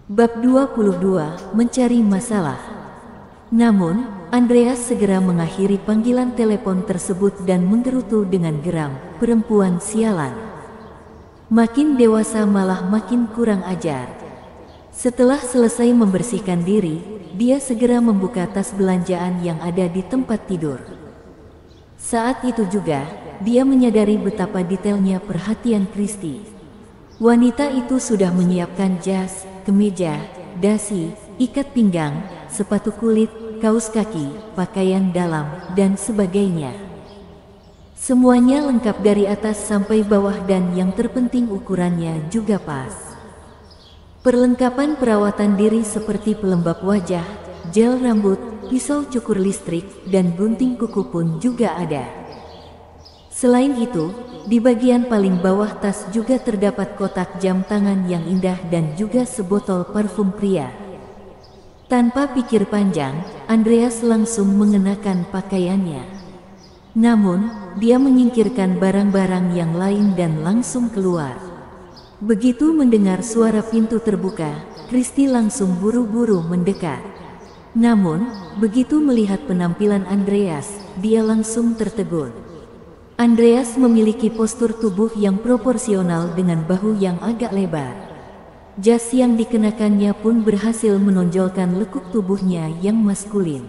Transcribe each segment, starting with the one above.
Bab 22, Mencari Masalah. Namun, Andreas segera mengakhiri panggilan telepon tersebut dan menggerutu dengan geram, "Perempuan sialan. Makin dewasa malah makin kurang ajar." Setelah selesai membersihkan diri, dia segera membuka tas belanjaan yang ada di tempat tidur. Saat itu juga, dia menyadari betapa detailnya perhatian Kristi. Wanita itu sudah menyiapkan jas, kemeja, dasi, ikat pinggang, sepatu kulit, kaos kaki, pakaian dalam, dan sebagainya. Semuanya lengkap dari atas sampai bawah dan yang terpenting ukurannya juga pas. Perlengkapan perawatan diri seperti pelembab wajah, gel rambut, pisau cukur listrik, dan gunting kuku pun juga ada. Selain itu, di bagian paling bawah tas juga terdapat kotak jam tangan yang indah dan juga sebotol parfum pria. Tanpa pikir panjang, Andreas langsung mengenakan pakaiannya. Namun, dia menyingkirkan barang-barang yang lain dan langsung keluar. Begitu mendengar suara pintu terbuka, Kristi langsung buru-buru mendekat. Namun, begitu melihat penampilan Andreas, dia langsung tertegun. Andreas memiliki postur tubuh yang proporsional dengan bahu yang agak lebar. Jas yang dikenakannya pun berhasil menonjolkan lekuk tubuhnya yang maskulin.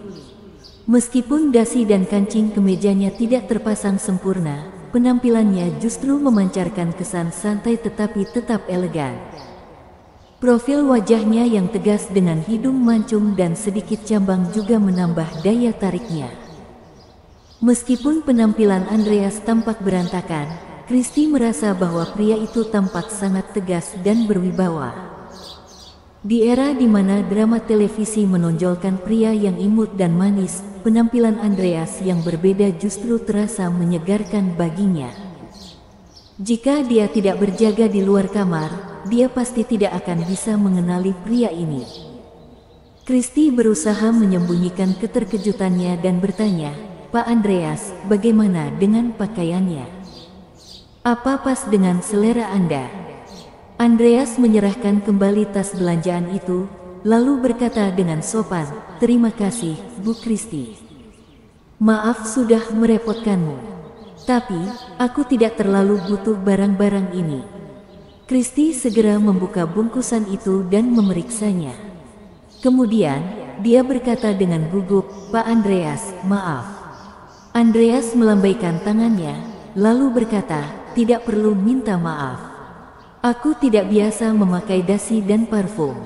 Meskipun dasi dan kancing kemejanya tidak terpasang sempurna, penampilannya justru memancarkan kesan santai tetapi tetap elegan. Profil wajahnya yang tegas dengan hidung mancung dan sedikit cambang juga menambah daya tariknya. Meskipun penampilan Andreas tampak berantakan, Kristi merasa bahwa pria itu tampak sangat tegas dan berwibawa. Di era di mana drama televisi menonjolkan pria yang imut dan manis, penampilan Andreas yang berbeda justru terasa menyegarkan baginya. Jika dia tidak berjaga di luar kamar, dia pasti tidak akan bisa mengenali pria ini. Kristi berusaha menyembunyikan keterkejutannya dan bertanya, "Pak Andreas, bagaimana dengan pakaiannya? Apa pas dengan selera Anda?" Andreas menyerahkan kembali tas belanjaan itu, lalu berkata dengan sopan, "Terima kasih, Bu Kristi. Maaf sudah merepotkanmu. Tapi, aku tidak terlalu butuh barang-barang ini." Kristi segera membuka bungkusan itu dan memeriksanya. Kemudian, dia berkata dengan gugup, "Pak Andreas, maaf." Andreas melambaikan tangannya, lalu berkata, "Tidak perlu minta maaf. Aku tidak biasa memakai dasi dan parfum.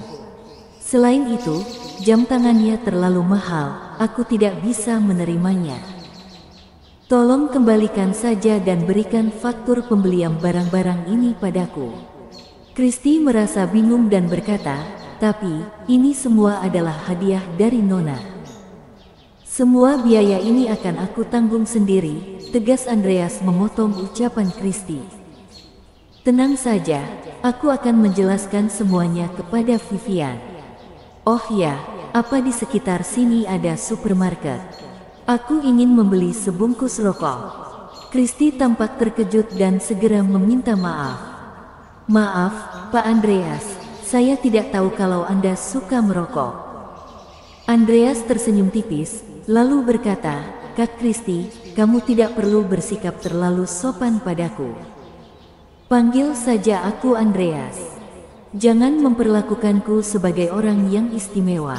Selain itu, jam tangannya terlalu mahal, aku tidak bisa menerimanya. Tolong kembalikan saja dan berikan faktur pembelian barang-barang ini padaku." Kristi merasa bingung dan berkata, "Tapi, ini semua adalah hadiah dari Nona. Semua biaya ini akan aku tanggung sendiri," tegas Andreas memotong ucapan Kristi. "Tenang saja, aku akan menjelaskan semuanya kepada Vivian. Oh ya, apa di sekitar sini ada supermarket? Aku ingin membeli sebungkus rokok." Kristi tampak terkejut dan segera meminta maaf. "Maaf, Pak Andreas, saya tidak tahu kalau Anda suka merokok." Andreas tersenyum tipis, lalu berkata, "Kak Kristi, kamu tidak perlu bersikap terlalu sopan padaku. Panggil saja aku Andreas. Jangan memperlakukanku sebagai orang yang istimewa.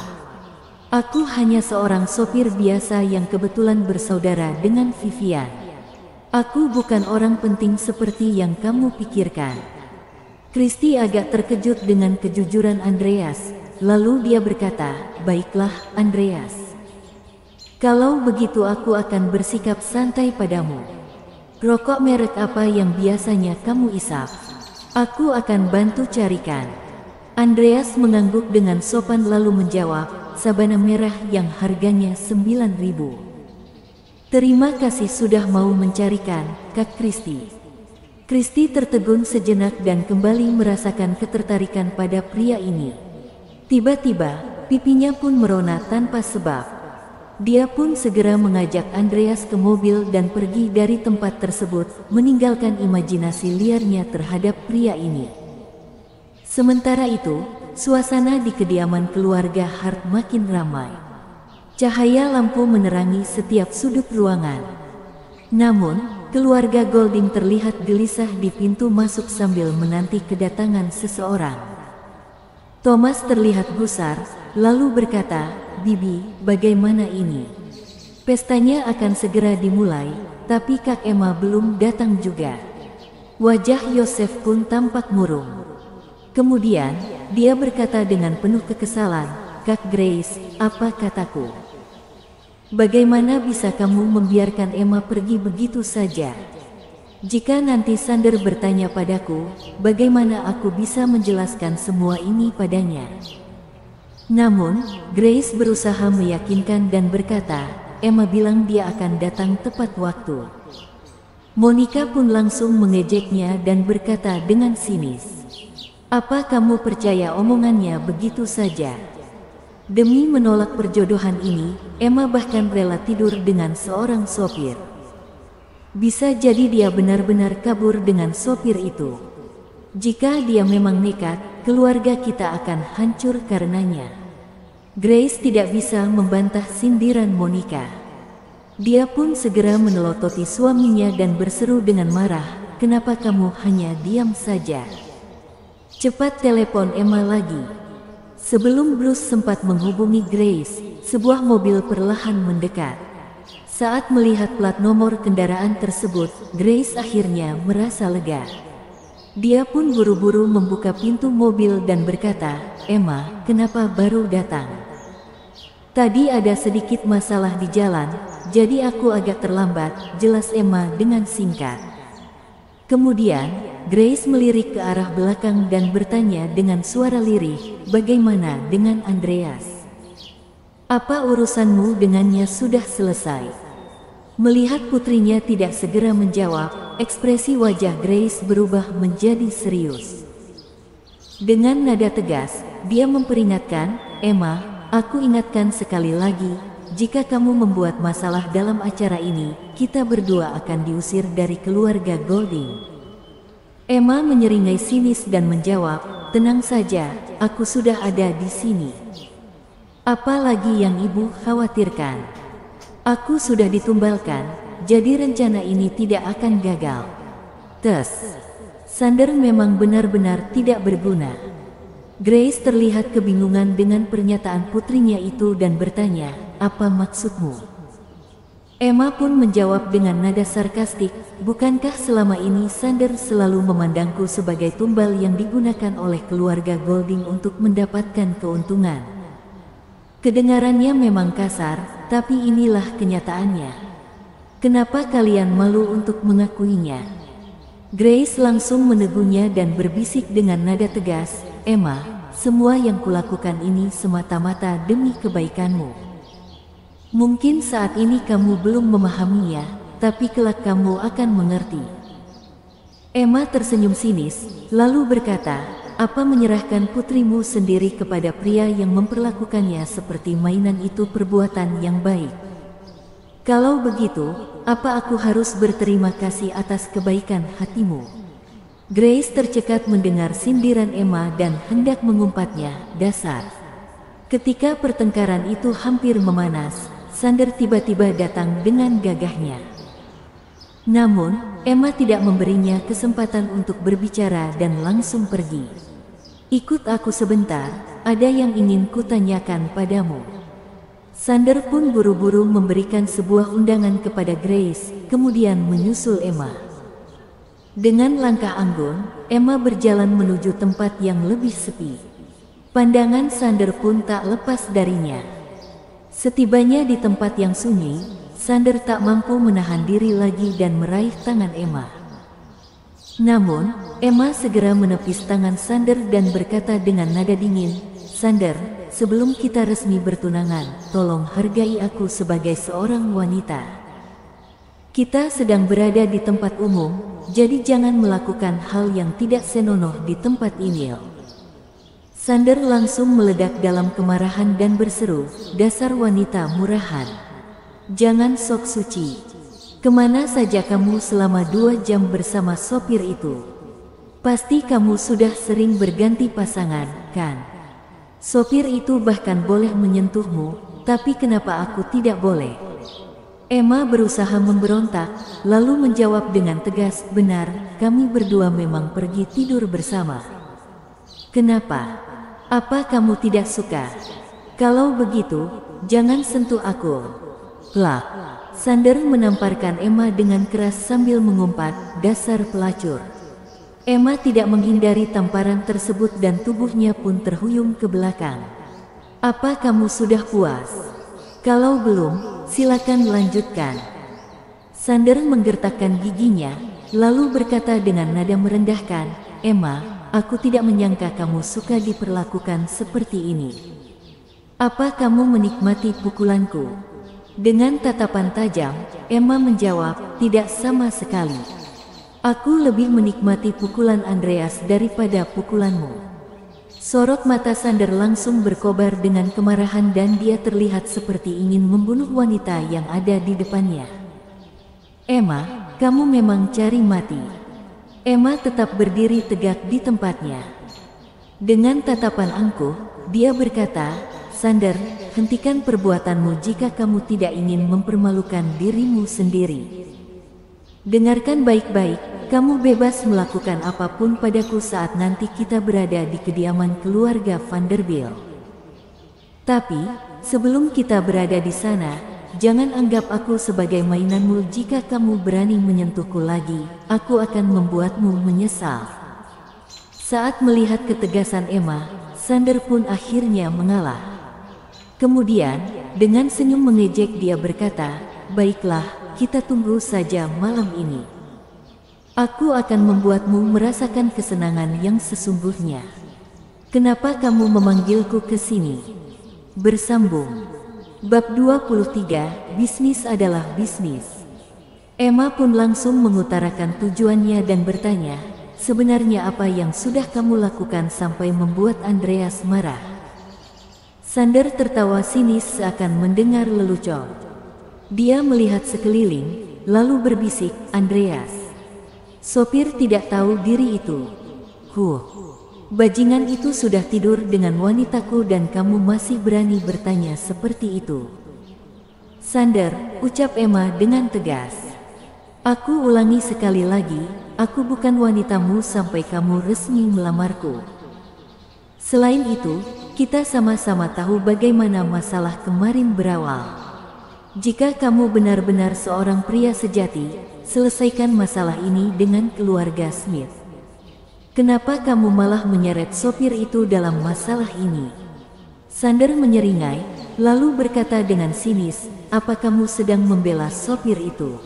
Aku hanya seorang sopir biasa yang kebetulan bersaudara dengan Vivian. Aku bukan orang penting seperti yang kamu pikirkan." Kristi agak terkejut dengan kejujuran Andreas, lalu dia berkata, "Baiklah, Andreas. Kalau begitu aku akan bersikap santai padamu. Rokok merek apa yang biasanya kamu isap? Aku akan bantu carikan." Andreas mengangguk dengan sopan lalu menjawab, "Sabana merah yang harganya 9.000. Terima kasih sudah mau mencarikan, Kak Kristi." Kristi tertegun sejenak dan kembali merasakan ketertarikan pada pria ini. Tiba-tiba, pipinya pun merona tanpa sebab. Dia pun segera mengajak Andreas ke mobil dan pergi dari tempat tersebut, meninggalkan imajinasi liarnya terhadap pria ini. Sementara itu, suasana di kediaman keluarga Hart makin ramai. Cahaya lampu menerangi setiap sudut ruangan. Namun, keluarga Golding terlihat gelisah di pintu masuk sambil menanti kedatangan seseorang. Thomas terlihat gusar, lalu berkata, "Bibi, bagaimana ini? Pestanya akan segera dimulai, tapi Kak Emma belum datang juga." Wajah Yosef pun tampak murung. Kemudian, dia berkata dengan penuh kekesalan, "Kak Grace, apa kataku? Bagaimana bisa kamu membiarkan Emma pergi begitu saja? Jika nanti Sander bertanya padaku, bagaimana aku bisa menjelaskan semua ini padanya?" Namun, Grace berusaha meyakinkan dan berkata, "Emma bilang dia akan datang tepat waktu." Monica pun langsung mengejeknya dan berkata dengan sinis, "Apa kamu percaya omongannya begitu saja? Demi menolak perjodohan ini, Emma bahkan rela tidur dengan seorang sopir. Bisa jadi dia benar-benar kabur dengan sopir itu. Jika dia memang nekat, keluarga kita akan hancur karenanya." Grace tidak bisa membantah sindiran Monica. Dia pun segera melototi suaminya dan berseru dengan marah, "Kenapa kamu hanya diam saja? Cepat telepon Emma lagi." Sebelum Bruce sempat menghubungi Grace, sebuah mobil perlahan mendekat. Saat melihat plat nomor kendaraan tersebut, Grace akhirnya merasa lega. Dia pun buru-buru membuka pintu mobil dan berkata, "Emma, kenapa baru datang?" "Tadi ada sedikit masalah di jalan, jadi aku agak terlambat," jelas Emma dengan singkat. Kemudian, Grace melirik ke arah belakang dan bertanya dengan suara lirih, "Bagaimana dengan Andreas? Apa urusanmu dengannya sudah selesai?" Melihat putrinya tidak segera menjawab, ekspresi wajah Grace berubah menjadi serius. Dengan nada tegas, dia memperingatkan, "Emma, aku ingatkan sekali lagi, jika kamu membuat masalah dalam acara ini, kita berdua akan diusir dari keluarga Golding." Emma menyeringai sinis dan menjawab, "Tenang saja, aku sudah ada di sini. Apa lagi yang ibu khawatirkan? Aku sudah ditumbalkan, jadi rencana ini tidak akan gagal." Sander memang benar-benar tidak berguna. Grace terlihat kebingungan dengan pernyataan putrinya itu dan bertanya, "Apa maksudmu?" Emma pun menjawab dengan nada sarkastik, "Bukankah selama ini Sander selalu memandangku sebagai tumbal yang digunakan oleh keluarga Golding untuk mendapatkan keuntungan?" Kedengarannya memang kasar, tapi inilah kenyataannya. Kenapa kalian malu untuk mengakuinya? Grace langsung menegurnya dan berbisik dengan nada tegas, "Emma, semua yang kulakukan ini semata-mata demi kebaikanmu. Mungkin saat ini kamu belum memahaminya, tapi kelak kamu akan mengerti." Emma tersenyum sinis, lalu berkata, "Apa menyerahkan putrimu sendiri kepada pria yang memperlakukannya seperti mainan itu perbuatan yang baik? Kalau begitu, apa aku harus berterima kasih atas kebaikan hatimu?" Grace tercekat mendengar sindiran Emma dan hendak mengumpatnya, "Dasar." Ketika pertengkaran itu hampir memanas, Sander tiba-tiba datang dengan gagahnya. Namun, Emma tidak memberinya kesempatan untuk berbicara dan langsung pergi. "Ikut aku sebentar, ada yang ingin kutanyakan padamu." Sander pun buru-buru memberikan sebuah undangan kepada Grace, kemudian menyusul Emma. Dengan langkah anggun, Emma berjalan menuju tempat yang lebih sepi. Pandangan Sander pun tak lepas darinya. Setibanya di tempat yang sunyi, Sander tak mampu menahan diri lagi dan meraih tangan Emma. Namun, Emma segera menepis tangan Sander dan berkata dengan nada dingin, "Sander, sebelum kita resmi bertunangan, tolong hargai aku sebagai seorang wanita. Kita sedang berada di tempat umum, jadi jangan melakukan hal yang tidak senonoh di tempat ini." Sander langsung meledak dalam kemarahan dan berseru, "Dasar wanita murahan. Jangan sok suci. Kemana saja kamu selama 2 jam bersama sopir itu? Pasti kamu sudah sering berganti pasangan, kan? Sopir itu bahkan boleh menyentuhmu, tapi kenapa aku tidak boleh? Emma berusaha memberontak, lalu menjawab dengan tegas, benar, kami berdua memang pergi tidur bersama. Kenapa? Apa kamu tidak suka? Kalau begitu, jangan sentuh aku. Plak. Sander menamparkan Emma dengan keras sambil mengumpat, dasar pelacur. Emma tidak menghindari tamparan tersebut dan tubuhnya pun terhuyung ke belakang. Apa kamu sudah puas? Kalau belum, silakan lanjutkan. Sander menggertakkan giginya, lalu berkata dengan nada merendahkan, Emma, aku tidak menyangka kamu suka diperlakukan seperti ini. Apa kamu menikmati pukulanku? Dengan tatapan tajam, Emma menjawab, tidak sama sekali. Aku lebih menikmati pukulan Andreas daripada pukulanmu. Sorot mata Sander langsung berkobar dengan kemarahan dan dia terlihat seperti ingin membunuh wanita yang ada di depannya. Emma, kamu memang cari mati. Emma tetap berdiri tegak di tempatnya. Dengan tatapan angkuh, dia berkata, Sander, hentikan perbuatanmu jika kamu tidak ingin mempermalukan dirimu sendiri. Dengarkan baik-baik, kamu bebas melakukan apapun padaku saat nanti kita berada di kediaman keluarga Vanderbilt. Tapi, sebelum kita berada di sana, jangan anggap aku sebagai mainanmu. Jika kamu berani menyentuhku lagi, aku akan membuatmu menyesal. Saat melihat ketegasan Emma, Sander pun akhirnya mengalah. Kemudian, dengan senyum mengejek dia berkata, baiklah, kita tunggu saja malam ini. Aku akan membuatmu merasakan kesenangan yang sesungguhnya. Kenapa kamu memanggilku ke sini? Bersambung. Bab 23, bisnis adalah bisnis. Emma pun langsung mengutarakan tujuannya dan bertanya, sebenarnya apa yang sudah kamu lakukan sampai membuat Andreas marah? Sander tertawa sinis seakan mendengar lelucon. Dia melihat sekeliling, lalu berbisik, Andreas. Sopir tidak tahu diri itu. Bajingan itu sudah tidur dengan wanitaku dan kamu masih berani bertanya seperti itu. Sander, ucap Emma dengan tegas. Aku ulangi sekali lagi, aku bukan wanitamu sampai kamu resmi melamarku. Selain itu, kita sama-sama tahu bagaimana masalah kemarin berawal. Jika kamu benar-benar seorang pria sejati, selesaikan masalah ini dengan keluarga Smith. Kenapa kamu malah menyeret sopir itu dalam masalah ini? Sander menyeringai, lalu berkata dengan sinis, apa kamu sedang membela sopir itu?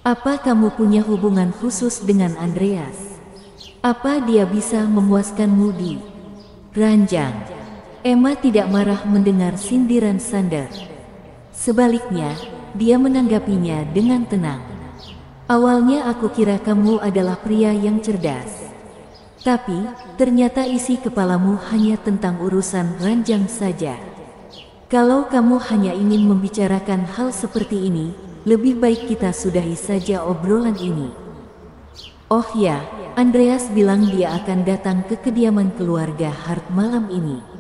Apa kamu punya hubungan khusus dengan Andreas? Apa dia bisa memuaskanmu di ranjang? Emma tidak marah mendengar sindiran Sander. Sebaliknya, dia menanggapinya dengan tenang. Awalnya aku kira kamu adalah pria yang cerdas. Tapi, ternyata isi kepalamu hanya tentang urusan ranjang saja. Kalau kamu hanya ingin membicarakan hal seperti ini, lebih baik kita sudahi saja obrolan ini. Oh ya, Andreas bilang dia akan datang ke kediaman keluarga Hart malam ini.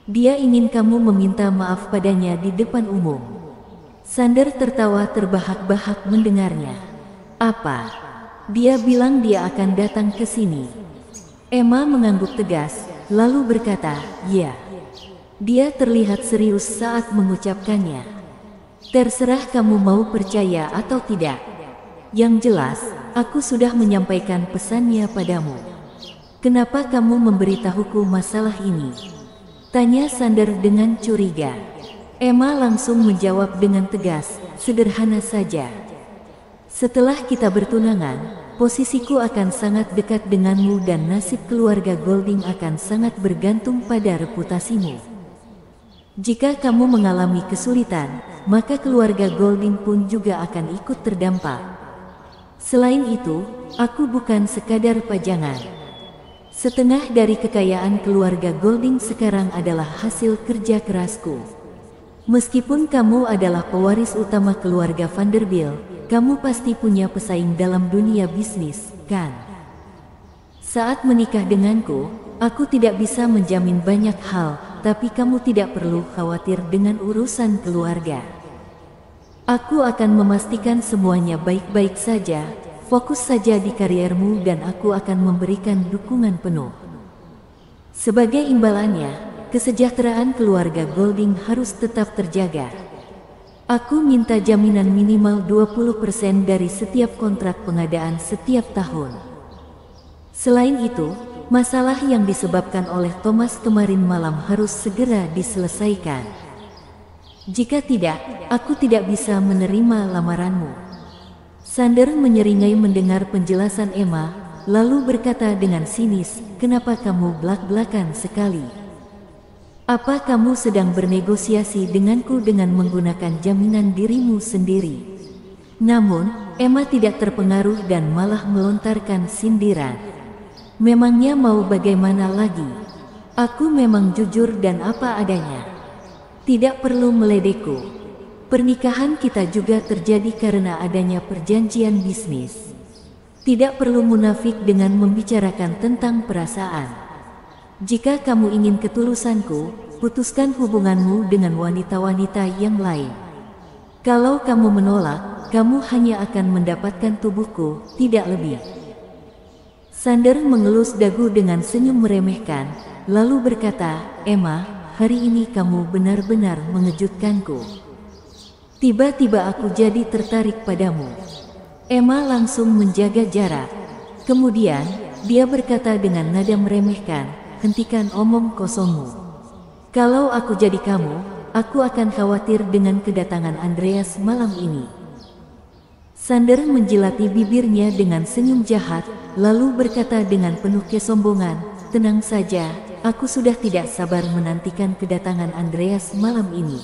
Dia ingin kamu meminta maaf padanya di depan umum. Sander tertawa terbahak-bahak mendengarnya. Apa? Dia bilang dia akan datang ke sini. Emma mengangguk tegas, lalu berkata, ya. Dia terlihat serius saat mengucapkannya. Terserah kamu mau percaya atau tidak. Yang jelas, aku sudah menyampaikan pesannya padamu. Kenapa kamu memberitahuku masalah ini? Tanya Sander dengan curiga. Emma langsung menjawab dengan tegas, sederhana saja. Setelah kita bertunangan, posisiku akan sangat dekat denganmu dan nasib keluarga Golding akan sangat bergantung pada reputasimu. Jika kamu mengalami kesulitan, maka keluarga Golding pun juga akan ikut terdampak. Selain itu, aku bukan sekadar pajangan. Setengah dari kekayaan keluarga Golding sekarang adalah hasil kerja kerasku. Meskipun kamu adalah pewaris utama keluarga Vanderbilt, kamu pasti punya pesaing dalam dunia bisnis, kan? Saat menikah denganku, aku tidak bisa menjamin banyak hal, tapi kamu tidak perlu khawatir dengan urusan keluarga. Aku akan memastikan semuanya baik-baik saja, fokus saja di kariermu dan aku akan memberikan dukungan penuh. Sebagai imbalannya, kesejahteraan keluarga Golding harus tetap terjaga. Aku minta jaminan minimal 20% dari setiap kontrak pengadaan setiap tahun. Selain itu, masalah yang disebabkan oleh Thomas kemarin malam harus segera diselesaikan. Jika tidak, aku tidak bisa menerima lamaranmu. Sander menyeringai mendengar penjelasan Emma, lalu berkata dengan sinis, kenapa kamu belak-belakan sekali? Apa kamu sedang bernegosiasi denganku dengan menggunakan jaminan dirimu sendiri? Namun, Emma tidak terpengaruh dan malah melontarkan sindiran. Memangnya mau bagaimana lagi? Aku memang jujur dan apa adanya. Tidak perlu meledekku. Pernikahan kita juga terjadi karena adanya perjanjian bisnis. Tidak perlu munafik dengan membicarakan tentang perasaan. Jika kamu ingin ketulusanku, putuskan hubunganmu dengan wanita-wanita yang lain. Kalau kamu menolak, kamu hanya akan mendapatkan tubuhku, tidak lebih. Sander mengelus dagu dengan senyum meremehkan, lalu berkata, Emma, hari ini kamu benar-benar mengejutkanku. Tiba-tiba aku jadi tertarik padamu. Emma langsung menjaga jarak. Kemudian, dia berkata dengan nada meremehkan, hentikan omong kosongmu. Kalau aku jadi kamu, aku akan khawatir dengan kedatangan Andreas malam ini. Sander menjilati bibirnya dengan senyum jahat, lalu berkata dengan penuh kesombongan, tenang saja, aku sudah tidak sabar menantikan kedatangan Andreas malam ini.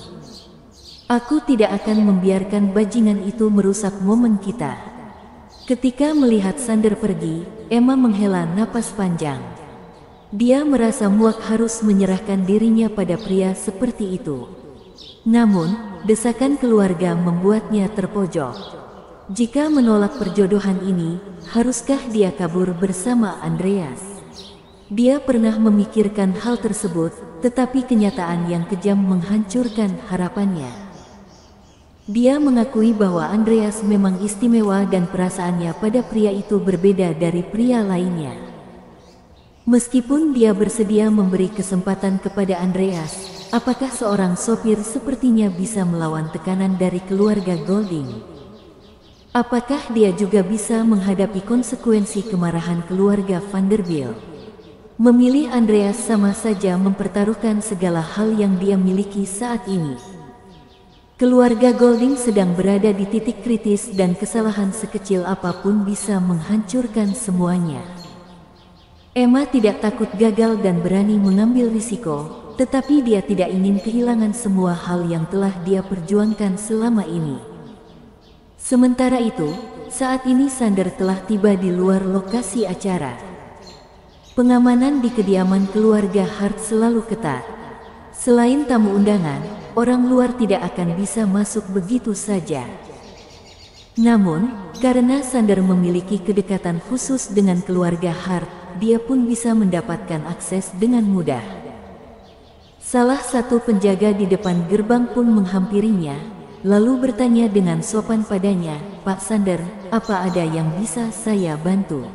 Aku tidak akan membiarkan bajingan itu merusak momen kita. Ketika melihat Sander pergi, Emma menghela napas panjang. Dia merasa muak harus menyerahkan dirinya pada pria seperti itu. Namun, desakan keluarga membuatnya terpojok. Jika menolak perjodohan ini, haruskah dia kabur bersama Andreas? Dia pernah memikirkan hal tersebut, tetapi kenyataan yang kejam menghancurkan harapannya. Dia mengakui bahwa Andreas memang istimewa dan perasaannya pada pria itu berbeda dari pria lainnya. Meskipun dia bersedia memberi kesempatan kepada Andreas, apakah seorang sopir sepertinya bisa melawan tekanan dari keluarga Golding? Apakah dia juga bisa menghadapi konsekuensi kemarahan keluarga Vanderbilt? Memilih Andreas sama saja mempertaruhkan segala hal yang dia miliki saat ini. Keluarga Golding sedang berada di titik kritis dan kesalahan sekecil apapun bisa menghancurkan semuanya. Emma tidak takut gagal dan berani mengambil risiko, tetapi dia tidak ingin kehilangan semua hal yang telah dia perjuangkan selama ini. Sementara itu, saat ini Sander telah tiba di luar lokasi acara. Pengamanan di kediaman keluarga Hart selalu ketat. Selain tamu undangan, orang luar tidak akan bisa masuk begitu saja. Namun, karena Sander memiliki kedekatan khusus dengan keluarga Hart, dia pun bisa mendapatkan akses dengan mudah. Salah satu penjaga di depan gerbang pun menghampirinya, lalu bertanya dengan sopan padanya, Pak Sander, apa ada yang bisa saya bantu?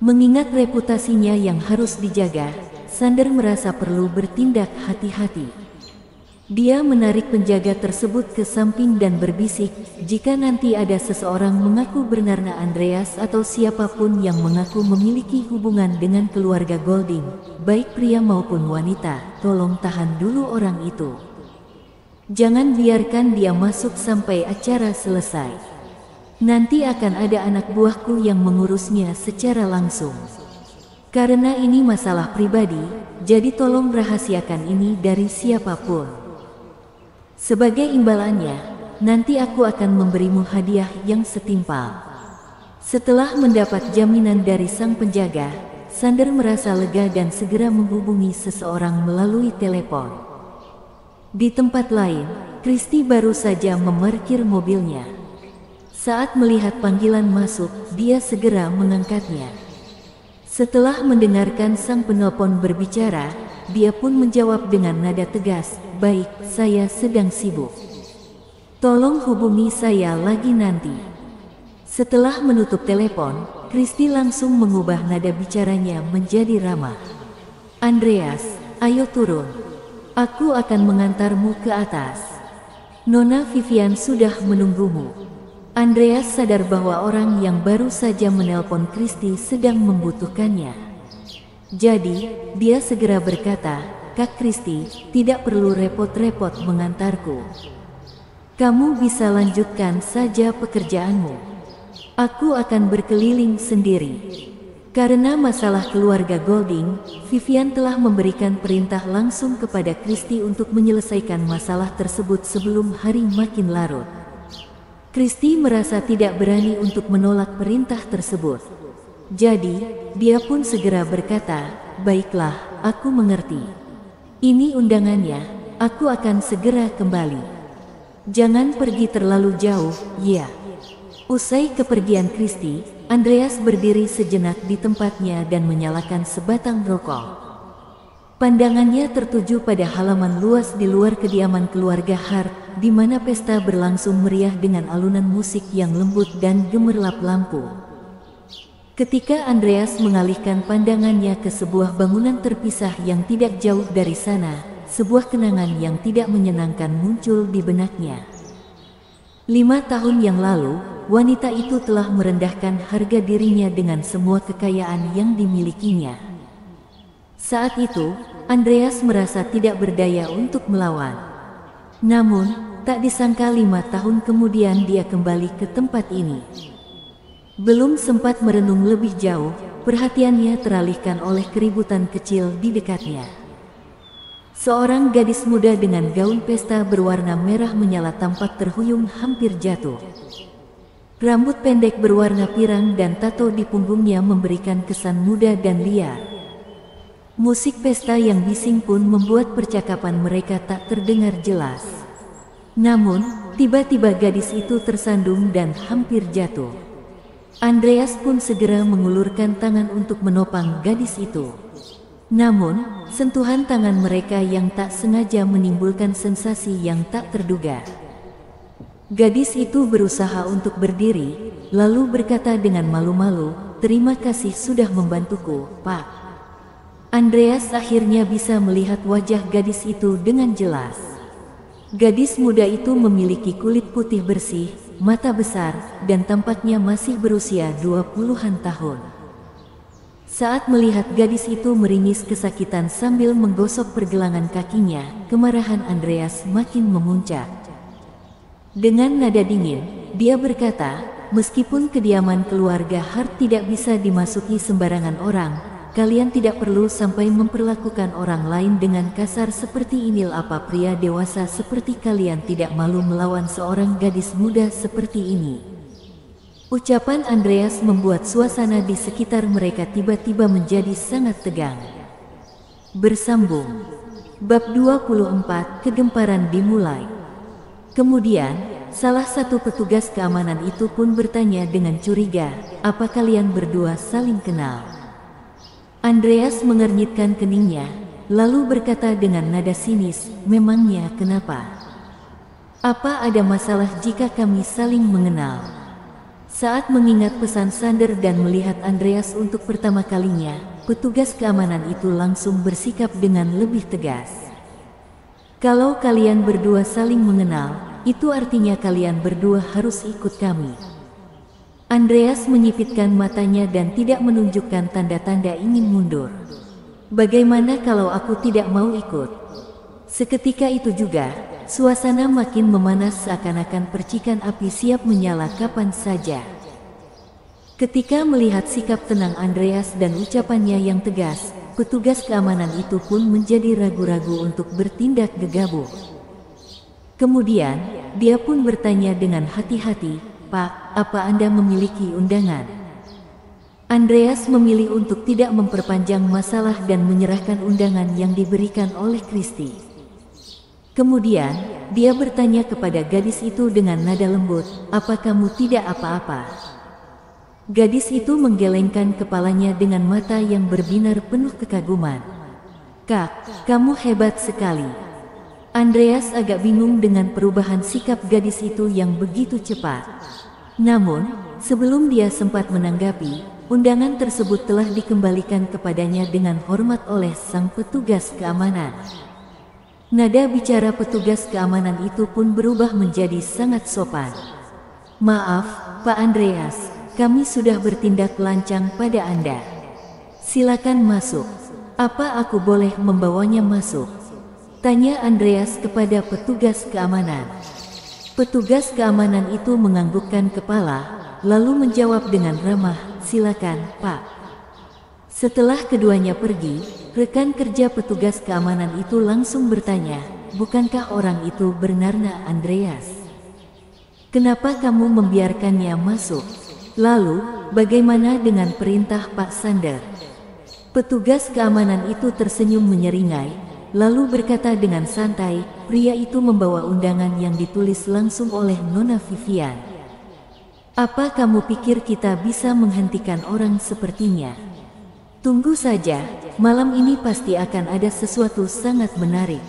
Mengingat reputasinya yang harus dijaga, Sander merasa perlu bertindak hati-hati. Dia menarik penjaga tersebut ke samping dan berbisik, jika nanti ada seseorang mengaku bernama Andreas atau siapapun yang mengaku memiliki hubungan dengan keluarga Golding, baik pria maupun wanita, tolong tahan dulu orang itu. Jangan biarkan dia masuk sampai acara selesai. Nanti akan ada anak buahku yang mengurusnya secara langsung. Karena ini masalah pribadi, jadi tolong rahasiakan ini dari siapapun. Sebagai imbalannya, nanti aku akan memberimu hadiah yang setimpal. Setelah mendapat jaminan dari sang penjaga, Sander merasa lega dan segera menghubungi seseorang melalui telepon. Di tempat lain, Christy baru saja memarkir mobilnya. Saat melihat panggilan masuk, dia segera mengangkatnya. Setelah mendengarkan sang penelpon berbicara, dia pun menjawab dengan nada tegas, "Baik, saya sedang sibuk. Tolong hubungi saya lagi nanti." Setelah menutup telepon, Kristi langsung mengubah nada bicaranya menjadi ramah. "Andreas, ayo turun. Aku akan mengantarmu ke atas. Nona Vivian sudah menunggumu." Andreas sadar bahwa orang yang baru saja menelpon Kristi sedang membutuhkannya. Jadi, dia segera berkata, "Kak Kristi, tidak perlu repot-repot mengantarku. Kamu bisa lanjutkan saja pekerjaanmu. Aku akan berkeliling sendiri." Karena masalah keluarga Golding, Vivian telah memberikan perintah langsung kepada Kristi untuk menyelesaikan masalah tersebut sebelum hari makin larut. Kristi merasa tidak berani untuk menolak perintah tersebut. Jadi, dia pun segera berkata, "Baiklah, aku mengerti. Ini undangannya, aku akan segera kembali. Jangan pergi terlalu jauh, ya." Usai kepergian Kristi, Andreas berdiri sejenak di tempatnya dan menyalakan sebatang rokok. Pandangannya tertuju pada halaman luas di luar kediaman keluarga Hart, di mana pesta berlangsung meriah dengan alunan musik yang lembut dan gemerlap lampu. Ketika Andreas mengalihkan pandangannya ke sebuah bangunan terpisah yang tidak jauh dari sana, sebuah kenangan yang tidak menyenangkan muncul di benaknya. 5 tahun yang lalu, wanita itu telah merendahkan harga dirinya dengan semua kekayaan yang dimilikinya. Saat itu, Andreas merasa tidak berdaya untuk melawan. Namun, tak disangka 5 tahun kemudian dia kembali ke tempat ini. Belum sempat merenung lebih jauh, perhatiannya teralihkan oleh keributan kecil di dekatnya. Seorang gadis muda dengan gaun pesta berwarna merah menyala tampak terhuyung hampir jatuh. Rambut pendek berwarna pirang dan tato di punggungnya memberikan kesan muda dan liar. Musik pesta yang bising pun membuat percakapan mereka tak terdengar jelas. Namun, tiba-tiba gadis itu tersandung dan hampir jatuh. Andreas pun segera mengulurkan tangan untuk menopang gadis itu. Namun, sentuhan tangan mereka yang tak sengaja menimbulkan sensasi yang tak terduga. Gadis itu berusaha untuk berdiri, lalu berkata dengan malu-malu, "Terima kasih sudah membantuku, Pak." Andreas akhirnya bisa melihat wajah gadis itu dengan jelas. Gadis muda itu memiliki kulit putih bersih, mata besar, dan tampaknya masih berusia 20-an tahun. Saat melihat gadis itu meringis kesakitan sambil menggosok pergelangan kakinya, kemarahan Andreas makin memuncak. Dengan nada dingin, dia berkata, "Meskipun kediaman keluarga Hart tidak bisa dimasuki sembarangan orang, kalian tidak perlu sampai memperlakukan orang lain dengan kasar seperti ini. Apa pria dewasa seperti kalian tidak malu melawan seorang gadis muda seperti ini?" Ucapan Andreas membuat suasana di sekitar mereka tiba-tiba menjadi sangat tegang. Bersambung. Bab 24, kegemparan dimulai. Kemudian, salah satu petugas keamanan itu pun bertanya dengan curiga, "Apa kalian berdua saling kenal?" Andreas mengernyitkan keningnya, lalu berkata dengan nada sinis, "Memangnya kenapa? Apa ada masalah jika kami saling mengenal?" Saat mengingat pesan Sander dan melihat Andreas untuk pertama kalinya, petugas keamanan itu langsung bersikap dengan lebih tegas. "Kalau kalian berdua saling mengenal, itu artinya kalian berdua harus ikut kami." Andreas menyipitkan matanya dan tidak menunjukkan tanda-tanda ingin mundur. "Bagaimana kalau aku tidak mau ikut?" Seketika itu juga, suasana makin memanas seakan-akan percikan api siap menyala kapan saja. Ketika melihat sikap tenang Andreas dan ucapannya yang tegas, petugas keamanan itu pun menjadi ragu-ragu untuk bertindak gegabah. Kemudian, dia pun bertanya dengan hati-hati, "Pak, apa Anda memiliki undangan?" Andreas memilih untuk tidak memperpanjang masalah dan menyerahkan undangan yang diberikan oleh Kristi. Kemudian, dia bertanya kepada gadis itu dengan nada lembut, "Apa kamu tidak apa-apa?" Gadis itu menggelengkan kepalanya dengan mata yang berbinar penuh kekaguman. "Kak, kamu hebat sekali." Andreas agak bingung dengan perubahan sikap gadis itu yang begitu cepat. Namun, sebelum dia sempat menanggapi, undangan tersebut telah dikembalikan kepadanya dengan hormat oleh sang petugas keamanan. Nada bicara petugas keamanan itu pun berubah menjadi sangat sopan. "Maaf, Pak Andreas, kami sudah bertindak lancang pada Anda. Silakan masuk. Apa aku boleh membawanya masuk?" tanya Andreas kepada petugas keamanan. Petugas keamanan itu menganggukkan kepala, lalu menjawab dengan ramah, "Silakan, Pak." Setelah keduanya pergi, rekan kerja petugas keamanan itu langsung bertanya, "Bukankah orang itu bernama Andreas? Kenapa kamu membiarkannya masuk? Lalu, bagaimana dengan perintah Pak Sander?" Petugas keamanan itu tersenyum menyeringai, lalu berkata dengan santai, "Pria itu membawa undangan yang ditulis langsung oleh Nona Vivian. Apa kamu pikir kita bisa menghentikan orang sepertinya? Tunggu saja, malam ini pasti akan ada sesuatu sangat menarik."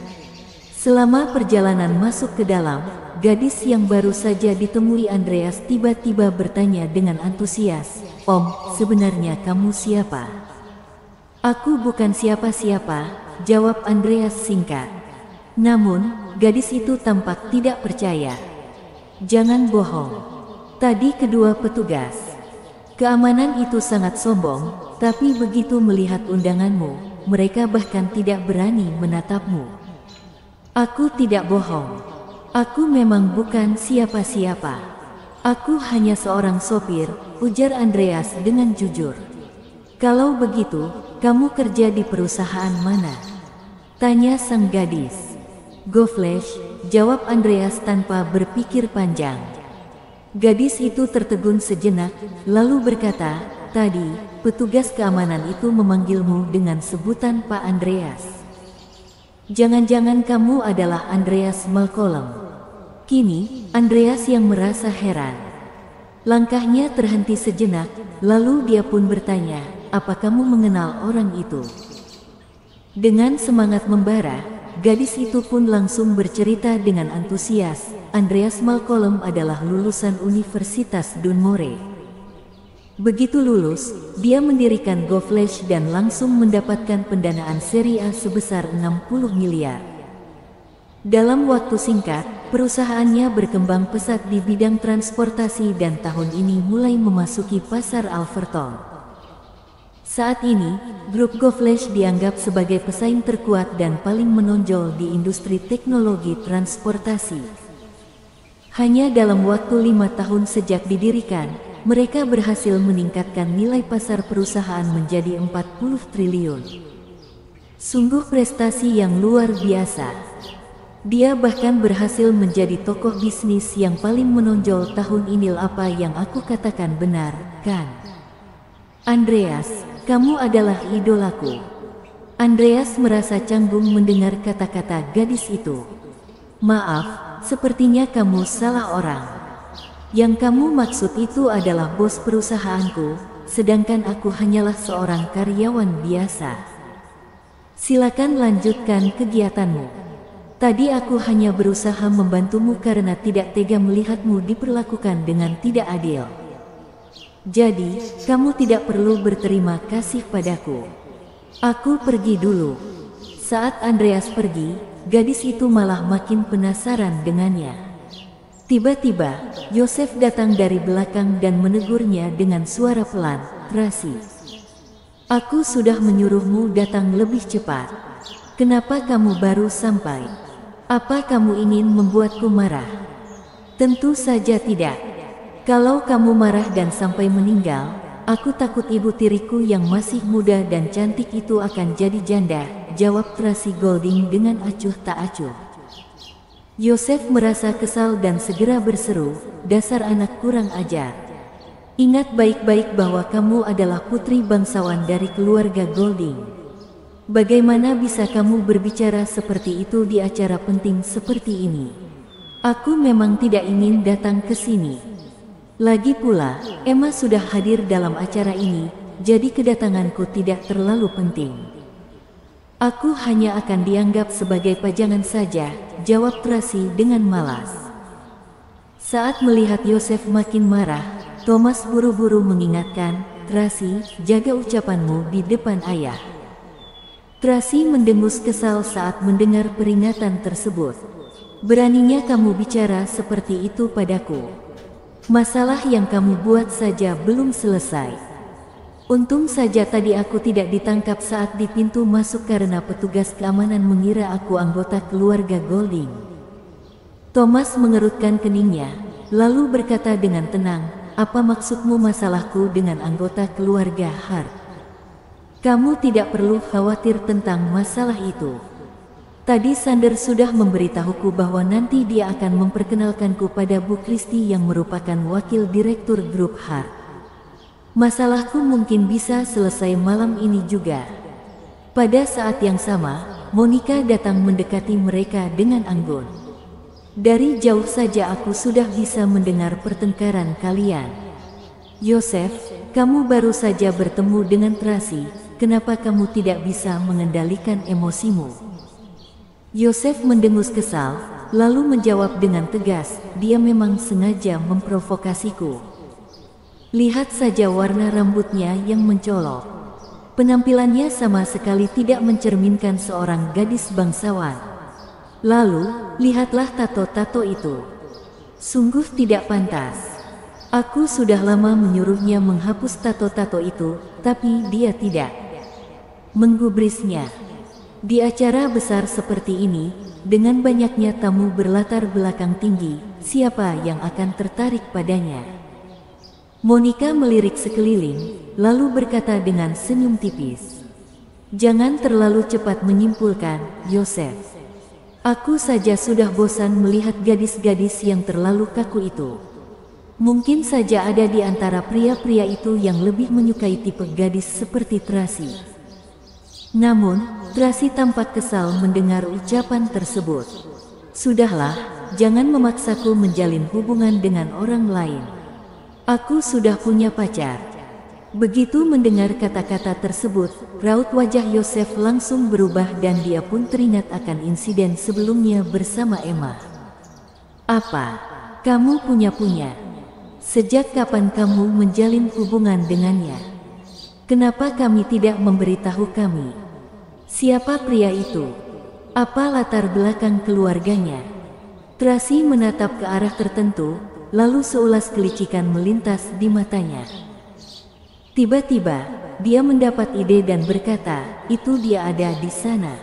Selama perjalanan masuk ke dalam, gadis yang baru saja ditemui Andreas tiba-tiba bertanya dengan antusias, "Om, sebenarnya kamu siapa?" "Aku bukan siapa-siapa," jawab Andreas singkat. Namun, gadis itu tampak tidak percaya. "Jangan bohong." Tadi kedua petugas keamanan itu sangat sombong, tapi begitu melihat undanganmu, mereka bahkan tidak berani menatapmu. "Aku tidak bohong. Aku memang bukan siapa-siapa. Aku hanya seorang sopir," ujar Andreas dengan jujur. "Kalau begitu, kamu kerja di perusahaan mana?" tanya sang gadis. "Go Flash," jawab Andreas tanpa berpikir panjang. Gadis itu tertegun sejenak, lalu berkata, "Tadi, petugas keamanan itu memanggilmu dengan sebutan Pak Andreas. Jangan-jangan kamu adalah Andreas Malcolm?" Kini, Andreas yang merasa heran. Langkahnya terhenti sejenak, lalu dia pun bertanya, "Apa kamu mengenal orang itu?" Dengan semangat membara, gadis itu pun langsung bercerita dengan antusias, "Andreas Malcolm adalah lulusan Universitas Dunmore. Begitu lulus, dia mendirikan Go Flash dan langsung mendapatkan pendanaan seri A sebesar 60 miliar. Dalam waktu singkat, perusahaannya berkembang pesat di bidang transportasi dan tahun ini mulai memasuki pasar Alverton. Saat ini, grup Go Flash dianggap sebagai pesaing terkuat dan paling menonjol di industri teknologi transportasi. Hanya dalam waktu 5 tahun sejak didirikan, mereka berhasil meningkatkan nilai pasar perusahaan menjadi 40 triliun. Sungguh prestasi yang luar biasa. Dia bahkan berhasil menjadi tokoh bisnis yang paling menonjol tahun ini." "Apa yang aku katakan benar, kan? Andreas, kamu adalah idolaku." Andreas merasa canggung mendengar kata-kata gadis itu. "Maaf, sepertinya kamu salah orang. Yang kamu maksud itu adalah bos perusahaanku, sedangkan aku hanyalah seorang karyawan biasa. Silakan lanjutkan kegiatanmu. Tadi aku hanya berusaha membantumu karena tidak tega melihatmu diperlakukan dengan tidak adil. Jadi, kamu tidak perlu berterima kasih padaku. Aku pergi dulu." Saat Andreas pergi, gadis itu malah makin penasaran dengannya. Tiba-tiba, Yosef datang dari belakang dan menegurnya dengan suara pelan, "Tracy, aku sudah menyuruhmu datang lebih cepat. Kenapa kamu baru sampai? Apa kamu ingin membuatku marah?" "Tentu saja tidak. Kalau kamu marah dan sampai meninggal, aku takut ibu tiriku yang masih muda dan cantik itu akan jadi janda," jawab Tracy Golding dengan acuh tak acuh. Yosef merasa kesal dan segera berseru, "Dasar anak kurang ajar. Ingat baik-baik bahwa kamu adalah putri bangsawan dari keluarga Golding. Bagaimana bisa kamu berbicara seperti itu di acara penting seperti ini? Aku memang tidak ingin datang ke sini." Lagi pula, Emma sudah hadir dalam acara ini, jadi kedatanganku tidak terlalu penting. Aku hanya akan dianggap sebagai pajangan saja, jawab Tracy dengan malas. Saat melihat Yosef makin marah, Thomas buru-buru mengingatkan, Tracy, jaga ucapanmu di depan ayah. Tracy mendengus kesal saat mendengar peringatan tersebut. Beraninya kamu bicara seperti itu padaku. Masalah yang kamu buat saja belum selesai. Untung saja tadi aku tidak ditangkap saat di pintu masuk karena petugas keamanan mengira aku anggota keluarga Golding. Thomas mengerutkan keningnya, lalu berkata dengan tenang, apa maksudmu masalahku dengan anggota keluarga Hart? Kamu tidak perlu khawatir tentang masalah itu. Tadi Sander sudah memberitahuku bahwa nanti dia akan memperkenalkanku pada Bu Christie yang merupakan wakil direktur grup Hart. Masalahku mungkin bisa selesai malam ini juga. Pada saat yang sama, Monica datang mendekati mereka dengan anggun. Dari jauh saja aku sudah bisa mendengar pertengkaran kalian. Yosef, kamu baru saja bertemu dengan Tracy. Kenapa kamu tidak bisa mengendalikan emosimu? Yosef mendengus kesal, lalu menjawab dengan tegas, dia memang sengaja memprovokasiku. Lihat saja warna rambutnya yang mencolok. Penampilannya sama sekali tidak mencerminkan seorang gadis bangsawan. Lalu, lihatlah tato-tato itu. Sungguh tidak pantas. Aku sudah lama menyuruhnya menghapus tato-tato itu, tapi dia tidak menggubrisnya. Di acara besar seperti ini, dengan banyaknya tamu berlatar belakang tinggi, siapa yang akan tertarik padanya? Monica melirik sekeliling, lalu berkata dengan senyum tipis, jangan terlalu cepat menyimpulkan, Yosef. Aku saja sudah bosan melihat gadis-gadis yang terlalu kaku itu. Mungkin saja ada di antara pria-pria itu yang lebih menyukai tipe gadis seperti Tracy. Namun, Tracy tampak kesal mendengar ucapan tersebut. Sudahlah, jangan memaksaku menjalin hubungan dengan orang lain. Aku sudah punya pacar. Begitu mendengar kata-kata tersebut, raut wajah Yosef langsung berubah dan dia pun teringat akan insiden sebelumnya bersama Emma. Apa? Kamu punya? Sejak kapan kamu menjalin hubungan dengannya? Kenapa kami tidak memberitahu kami? Siapa pria itu? Apa latar belakang keluarganya? Tracy menatap ke arah tertentu, lalu seulas kelicikan melintas di matanya. Tiba-tiba, dia mendapat ide dan berkata, itu dia ada di sana.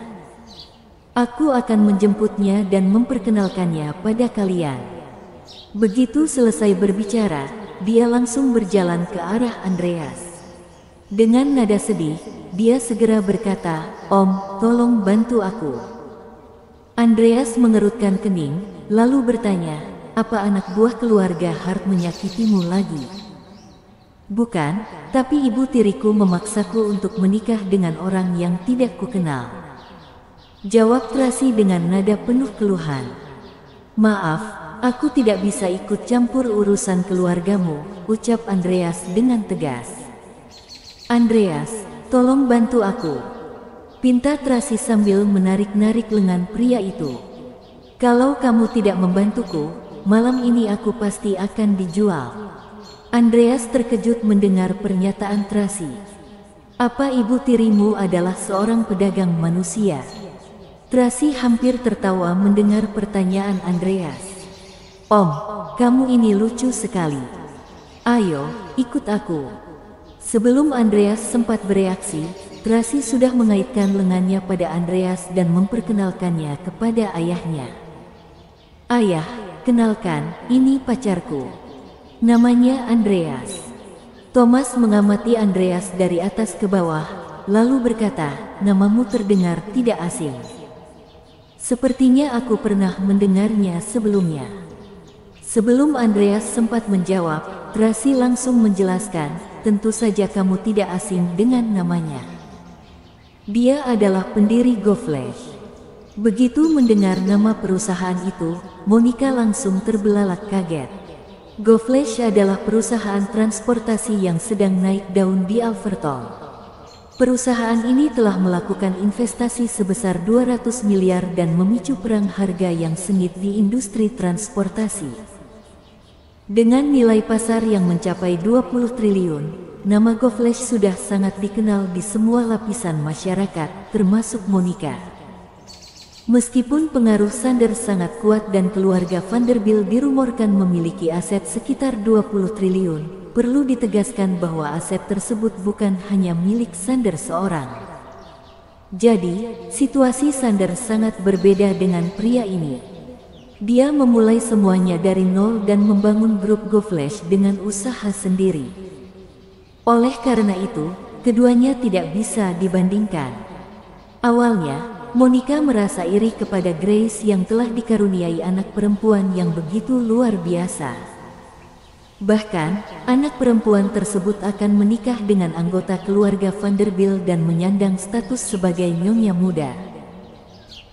Aku akan menjemputnya dan memperkenalkannya pada kalian. Begitu selesai berbicara, dia langsung berjalan ke arah Andreas. Dengan nada sedih, dia segera berkata, Om, tolong bantu aku. Andreas mengerutkan kening, lalu bertanya, apa anak buah keluarga Hart menyakitimu lagi? Bukan, tapi ibu tiriku memaksaku untuk menikah dengan orang yang tidak kukenal. Jawab Tracy dengan nada penuh keluhan. Maaf, aku tidak bisa ikut campur urusan keluargamu, ucap Andreas dengan tegas. Andreas, tolong bantu aku, pinta Tracy sambil menarik-narik lengan pria itu. Kalau kamu tidak membantuku, malam ini aku pasti akan dijual. Andreas terkejut mendengar pernyataan Tracy. Apa ibu tirimu adalah seorang pedagang manusia? Tracy hampir tertawa mendengar pertanyaan Andreas. Om, kamu ini lucu sekali. Ayo, ikut aku. Sebelum Andreas sempat bereaksi, Tracy sudah mengaitkan lengannya pada Andreas dan memperkenalkannya kepada ayahnya. Ayah, kenalkan, ini pacarku. Namanya Andreas. Thomas mengamati Andreas dari atas ke bawah, lalu berkata, namamu terdengar tidak asing. Sepertinya aku pernah mendengarnya sebelumnya. Sebelum Andreas sempat menjawab, Tracy langsung menjelaskan, tentu saja kamu tidak asing dengan namanya. Dia adalah pendiri GoFlash. Begitu mendengar nama perusahaan itu, Monica langsung terbelalak kaget. GoFlash adalah perusahaan transportasi yang sedang naik daun di Alverton. Perusahaan ini telah melakukan investasi sebesar 200 miliar dan memicu perang harga yang sengit di industri transportasi. Dengan nilai pasar yang mencapai 20 triliun, nama GoFlash sudah sangat dikenal di semua lapisan masyarakat, termasuk Monica. Meskipun pengaruh Sanders sangat kuat dan keluarga Vanderbilt dirumorkan memiliki aset sekitar 20 triliun, perlu ditegaskan bahwa aset tersebut bukan hanya milik Sanders seorang. Jadi, situasi Sanders sangat berbeda dengan pria ini. Dia memulai semuanya dari nol dan membangun grup GoFlash dengan usaha sendiri. Oleh karena itu, keduanya tidak bisa dibandingkan. Awalnya, Monica merasa iri kepada Grace yang telah dikaruniai anak perempuan yang begitu luar biasa. Bahkan, anak perempuan tersebut akan menikah dengan anggota keluarga Vanderbilt dan menyandang status sebagai nyonya muda.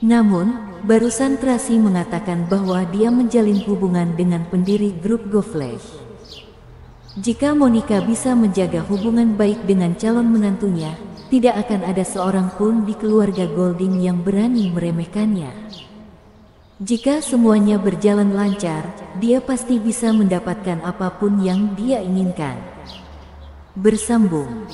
Namun, barusan Tracy mengatakan bahwa dia menjalin hubungan dengan pendiri grup GoFlash. Jika Monica bisa menjaga hubungan baik dengan calon menantunya, tidak akan ada seorang pun di keluarga Golding yang berani meremehkannya. Jika semuanya berjalan lancar, dia pasti bisa mendapatkan apapun yang dia inginkan. Bersambung.